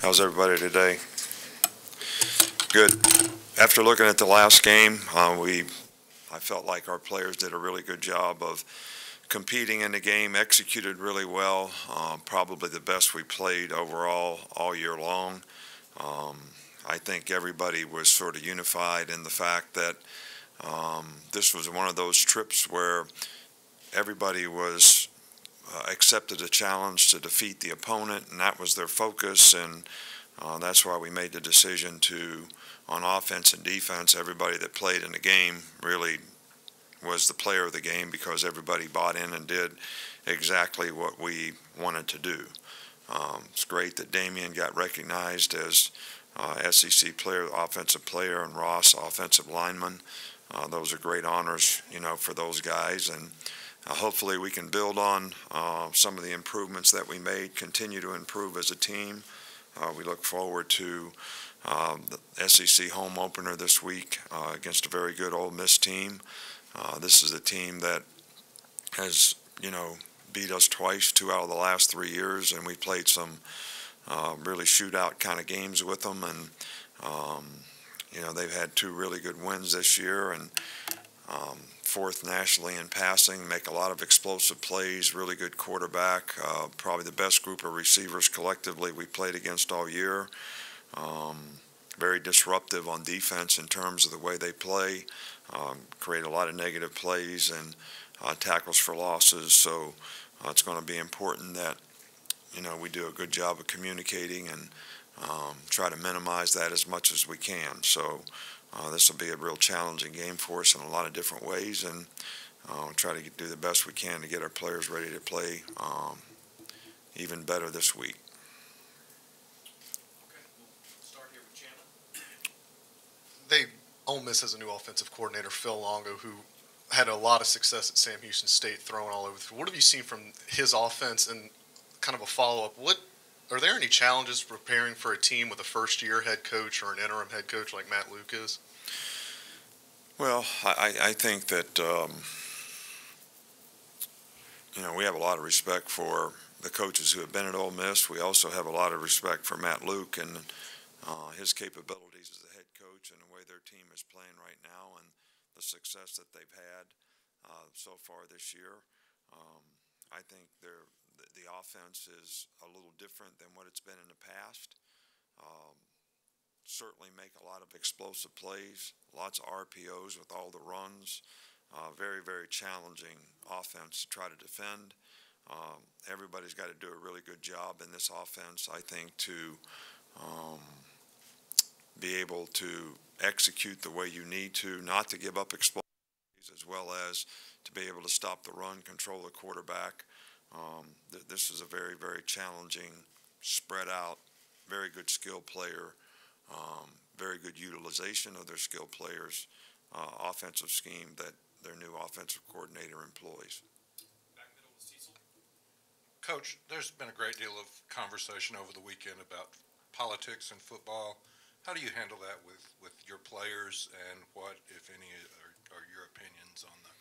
How's everybody today? Good. After looking at the last game, I felt like our players did a really good job of competing in the game, executed really well, probably the best we played overall all year long. I think everybody was sort of unified in the fact that this was one of those trips where everybody was accepted a challenge to defeat the opponent, and that was their focus, and that's why we made the decision to, on offense and defense, everybody that played in the game really was the player of the game because everybody bought in and did exactly what we wanted to do. It's great that Damien got recognized as SEC player, offensive player, and Ross, offensive lineman. Those are great honors, for those guys, and hopefully we can build on some of the improvements that we made, continue to improve as a team. We look forward to the SEC home opener this week against a very good Ole Miss team. This is a team that has, beat us twice, 2 out of the last 3 years, and we played some really shootout kind of games with them, and they've had 2 really good wins this year, and fourth nationally in passing, make a lot of explosive plays, really good quarterback, probably the best group of receivers collectively we played against all year. Very disruptive on defense in terms of the way they play, create a lot of negative plays and tackles for losses, so it's going to be important that we do a good job of communicating and try to minimize that as much as we can. So this will be a real challenging game for us in a lot of different ways, and try to do the best we can to get our players ready to play even better this week. Okay, we'll start here with Chandler. Ole Miss has a new offensive coordinator, Phil Longo, who had a lot of success at Sam Houston State, throwing all over. What have you seen from his offense, and kind of a follow-up? Are there any challenges preparing for a team with a first-year head coach or an interim head coach like Matt Luke is? Well, I think that we have a lot of respect for the coaches who have been at Ole Miss. We also have a lot of respect for Matt Luke and his capabilities as a head coach and the way their team is playing right now and the success that they've had so far this year. I think the offense is a little different than what it's been in the past. Certainly make a lot of explosive plays, lots of RPOs with all the runs. Very, very challenging offense to try to defend. Everybody's got to do a really good job in this offense, I think, to be able to execute the way you need to, not to give up explosive plays, as well as to be able to stop the run, control the quarterback. This is a very, very challenging, spread out, very good skill player, very good utilization of their skill players, offensive scheme that their new offensive coordinator employs. Back middle with Cecil. Coach, there's been a great deal of conversation over the weekend about politics and football. How do you handle that with your players, and what, if any, are your opinions on that?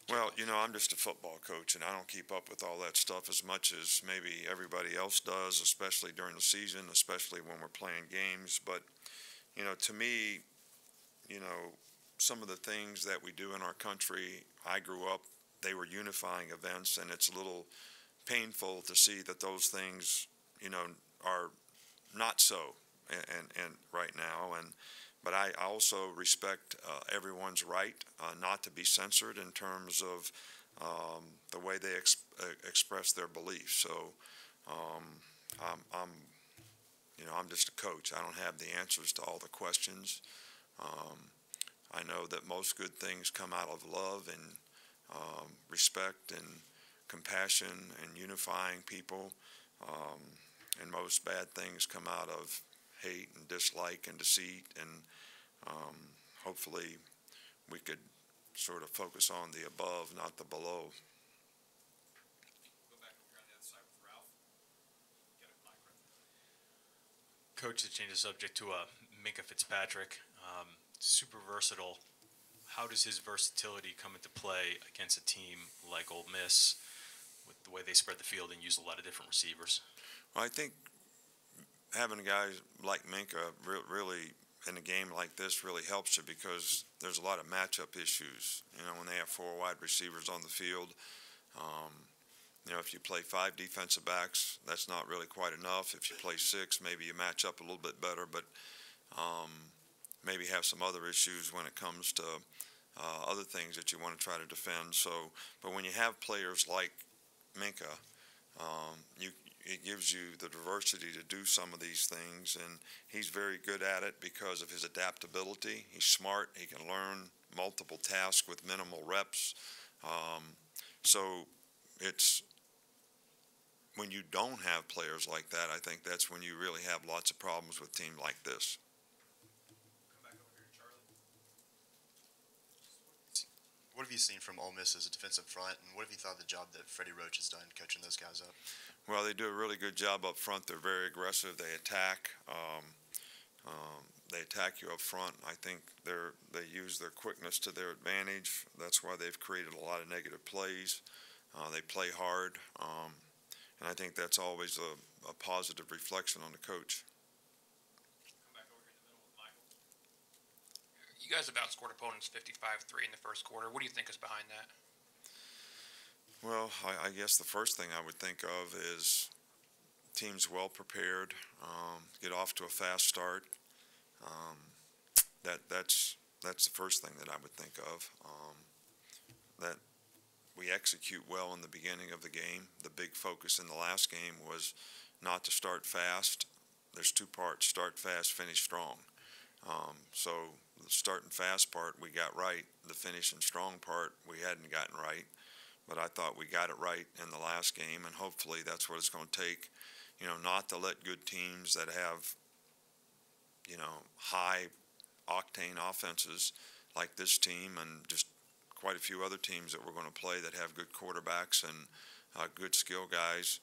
Well, I'm just a football coach, and I don't keep up with all that stuff as much as maybe everybody else does, especially during the season, especially when we're playing games. But, to me, some of the things that we do in our country, I grew up, they were unifying events, and it's a little painful to see that those things, are not so and right now. But I also respect everyone's right not to be censored in terms of the way they express their beliefs. So I'm just a coach. I don't have the answers to all the questions. I know that most good things come out of love and respect and compassion and unifying people, and most bad things come out of hate and dislike and deceit, and hopefully we could sort of focus on the above, not the below. Go back over on the other side with Ralph. Get a mic right there. Coach, to change the subject to Minkah Fitzpatrick, super versatile. How does his versatility come into play against a team like Ole Miss, with the way they spread the field and use a lot of different receivers? Well, I think having a guy like Minkah really in a game like this really helps you because there's a lot of matchup issues. When they have 4 wide receivers on the field, if you play 5 defensive backs, that's not really quite enough. If you play 6, maybe you match up a little bit better, but maybe have some other issues when it comes to other things that you want to try to defend. But when you have players like Minkah, it gives you the diversity to do some of these things, and he's very good at it because of his adaptability. He's smart. He can learn multiple tasks with minimal reps. So it's when you don't have players like that, I think that's when you really have lots of problems with teams like this. Come back over here, Charlie. What have you seen from Ole Miss as a defensive front, and what have you thought of the job that Freddie Roach has done coaching those guys up? Well, they do a really good job up front. They're very aggressive. They attack. They attack you up front. I think they use their quickness to their advantage. That's why they've created a lot of negative plays. They play hard, and I think that's always a positive reflection on the coach. Come back over here in the middle with Michael. You guys have outscored opponents 55-3 in the first quarter. What do you think is behind that? Well, I guess the first thing I would think of is teams well prepared, get off to a fast start. That's the first thing that I would think of. That we execute well in the beginning of the game. The big focus in the last game was not to start fast. There's 2 parts: start fast, finish strong. So the starting fast part we got right. The finishing strong part we hadn't gotten right. But I thought we got it right in the last game, and hopefully that's what it's going to take, not to let good teams that have, high octane offenses like this team and just quite a few other teams that we're going to play that have good quarterbacks and good skill guys.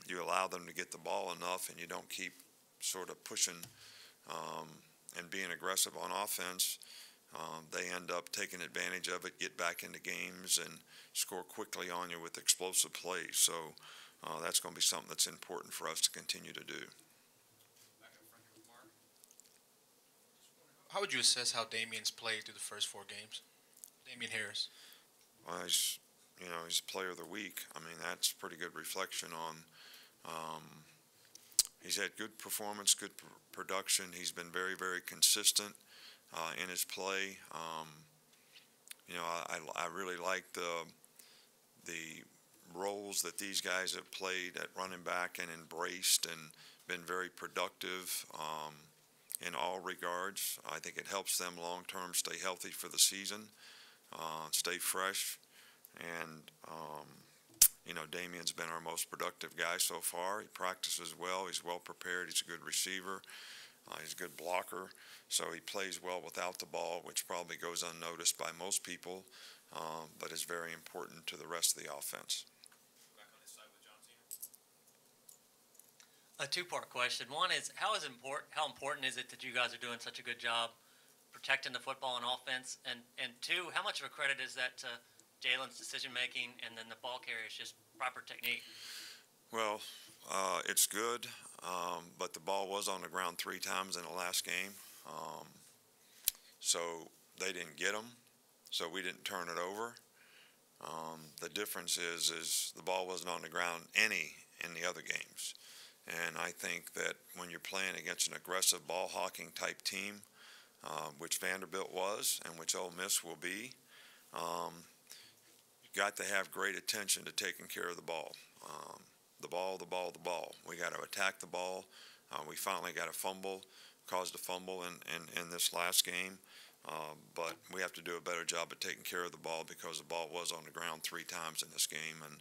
You allow them to get the ball enough, and you don't keep sort of pushing and being aggressive on offense. They end up taking advantage of it, get back into games, and score quickly on you with explosive plays. So that's going to be something that's important for us to continue to do. Back up front here with Mark. How would you assess how Damien's played through the first 4 games? Damien Harris. Well, he's a player of the week. I mean, that's a pretty good reflection on. He's had good performance, good production. He's been very, very consistent in his play. I really like the roles that these guys have played at running back and embraced and been very productive in all regards. I think it helps them long-term stay healthy for the season, stay fresh. And, Damien's been our most productive guy so far. He practices well. He's well prepared. He's a good receiver. He's a good blocker. So he plays well without the ball, which probably goes unnoticed by most people, but is very important to the rest of the offense. Back on this side with John A Cena. 2-part question. One is how important is it that you guys are doing such a good job protecting the football on offense? And 2, how much of a credit is that to Jalen's decision making and then the ball carrier's just proper technique? Well, it's good, but the ball was on the ground 3 times in the last game. So they didn't get them, so we didn't turn it over. The difference is the ball wasn't on the ground any in the other games. And I think that when you're playing against an aggressive ball hawking type team, which Vanderbilt was and which Ole Miss will be, you've got to have great attention to taking care of the ball. The ball. We got to attack the ball. We finally got a fumble, caused a fumble in this last game. But we have to do a better job of taking care of the ball because the ball was on the ground 3 times in this game. And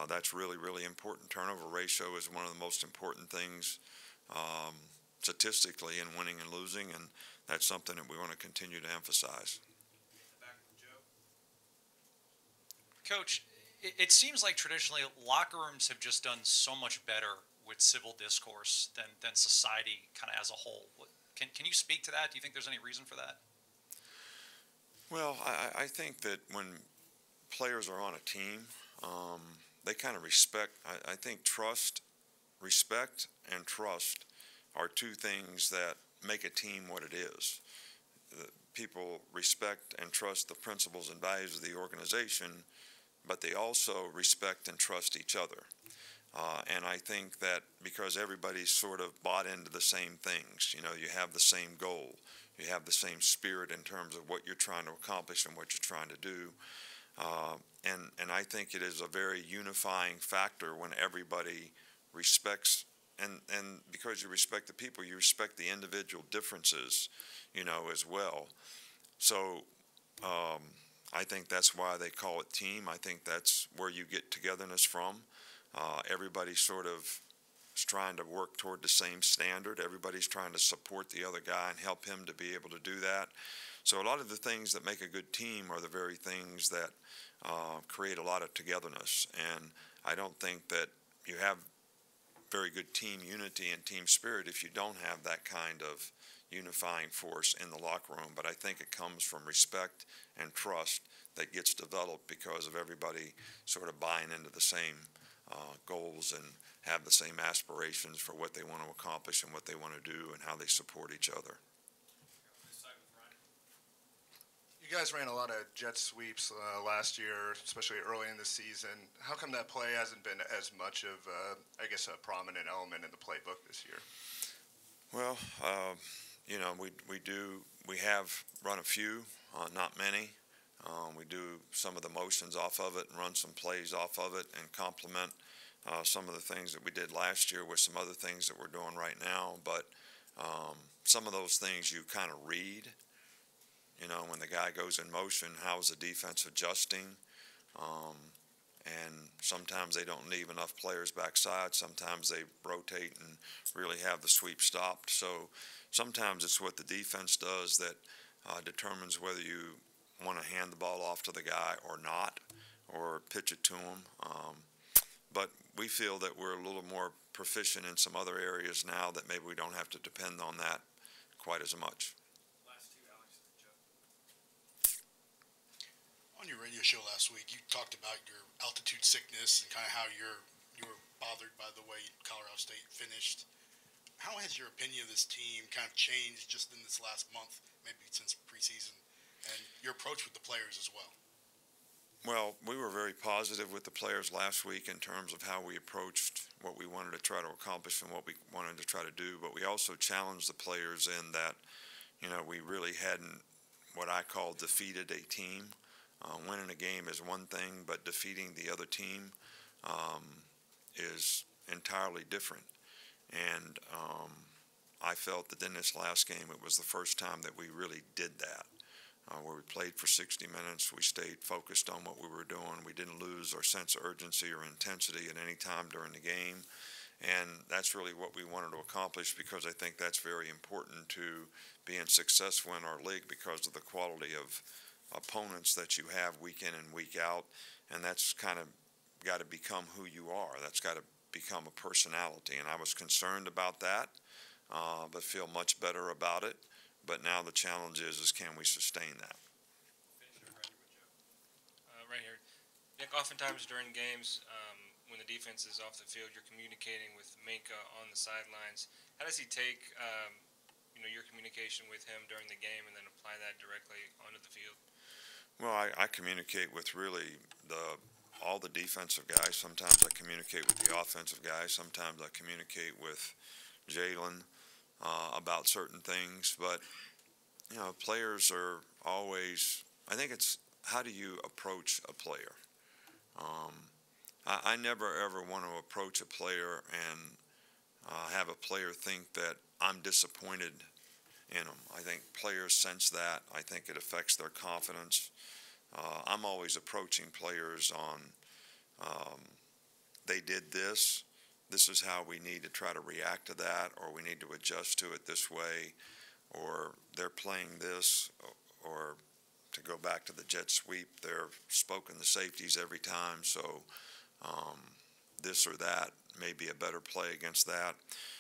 that's really, really important. Turnover ratio is one of the most important things statistically in winning and losing, and that's something that we want to continue to emphasize. Back with Joe. Coach, it seems like traditionally locker rooms have just done so much better with civil discourse than society kind of as a whole. Can you speak to that? Do you think there's any reason for that? Well, I think that when players are on a team, they kind of respect. I think trust respect and trust are two things that make a team what it is. People respect and trust the principles and values of the organization, but they also respect and trust each other. And I think that because everybody's sort of bought into the same things, you know, you have the same goal, you have the same spirit in terms of what you're trying to accomplish and what you're trying to do. And I think it is a very unifying factor when everybody respects, and because you respect the people, you respect the individual differences, you know, as well. So I think that's why they call it team. I think that's where you get togetherness from. Everybody sort of is trying to work toward the same standard. Everybody's trying to support the other guy and help him to be able to do that. So a lot of the things that make a good team are the very things that create a lot of togetherness. And I don't think that you have very good team unity and team spirit if you don't have that kind of unifying force in the locker room. But I think it comes from respect and trust that gets developed because of everybody sort of buying into the same goals and have the same aspirations for what they want to accomplish and what they want to do and how they support each other. You guys ran a lot of jet sweeps last year, especially early in the season. How come that play hasn't been as much of, I guess, a prominent element in the playbook this year? Well, you know, we have run a few, not many. We do some of the motions off of it and run some plays off of it and complement some of the things that we did last year with some other things that we're doing right now. But some of those things you kind of read. You know, when the guy goes in motion, how's the defense adjusting? And sometimes they don't leave enough players backside. Sometimes they rotate and really have the sweep stopped. So sometimes it's what the defense does that determines whether you want to hand the ball off to the guy or not, or pitch it to him. But we feel that we're a little more proficient in some other areas now that maybe we don't have to depend on that quite as much. On your radio show last week, you talked about your altitude sickness and kind of how you were bothered by the way Colorado State finished. How has your opinion of this team kind of changed just in this last month, maybe since preseason, and your approach with the players as well? Well, we were very positive with the players last week in terms of how we approached what we wanted to try to accomplish and what we wanted to try to do, but we also challenged the players in that, you know, we really hadn't what I call defeated a team. Winning a game is one thing, but defeating the other team is entirely different. And I felt that in this last game, it was the first time that we really did that, where we played for 60 minutes. We stayed focused on what we were doing. We didn't lose our sense of urgency or intensity at any time during the game. And that's really what we wanted to accomplish, because I think that's very important to being successful in our league because of the quality of opponents that you have week in and week out, and that's kind of got to become who you are. That's got to become a personality, and I was concerned about that, but feel much better about it. But now the challenge is can we sustain that? Right here. Nick, oftentimes during games, when the defense is off the field, you're communicating with Minkah on the sidelines. How does he take your communication with him during the game and then apply that directly onto the field? Well, I communicate with really all the defensive guys. Sometimes I communicate with the offensive guys. Sometimes I communicate with Jalen about certain things. But, you know, players are always, I think it's how do you approach a player? I never, ever want to approach a player and have a player think that I'm disappointed in them. I think players sense that. I think it affects their confidence. I'm always approaching players on they did this. This is how we need to try to react to that, or we need to adjust to it this way, or they're playing this, or to go back to the jet sweep, they're spoken the safeties every time, so this or that may be a better play against that.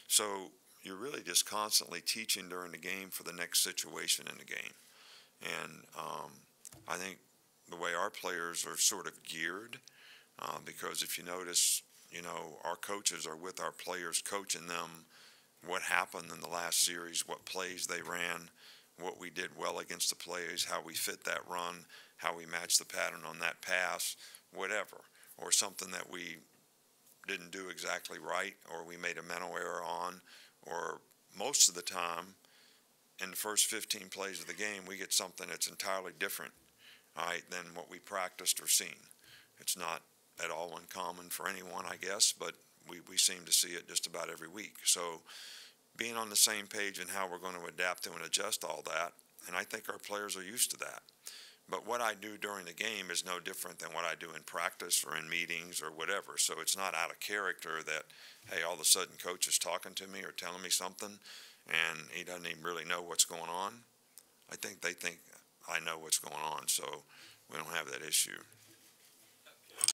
So you're really just constantly teaching during the game for the next situation in the game. And I think the way our players are sort of geared, because if you notice, our coaches are with our players, coaching them what happened in the last series, what plays they ran, what we did well against the plays, how we fit that run, how we matched the pattern on that pass, whatever, or something that we didn't do exactly right, or we made a mental error on, or most of the time in the first 15 plays of the game, we get something that's entirely different, all right, than what we practiced or seen. It's not at all uncommon for anyone, I guess, but we seem to see it just about every week. So being on the same page and how we're going to adapt to and adjust all that, and I think our players are used to that. But what I do during the game is no different than what I do in practice or in meetings or whatever. So it's not out of character that, hey, all of a sudden coach is talking to me or telling me something and he doesn't even really know what's going on. I think they think I know what's going on, so we don't have that issue.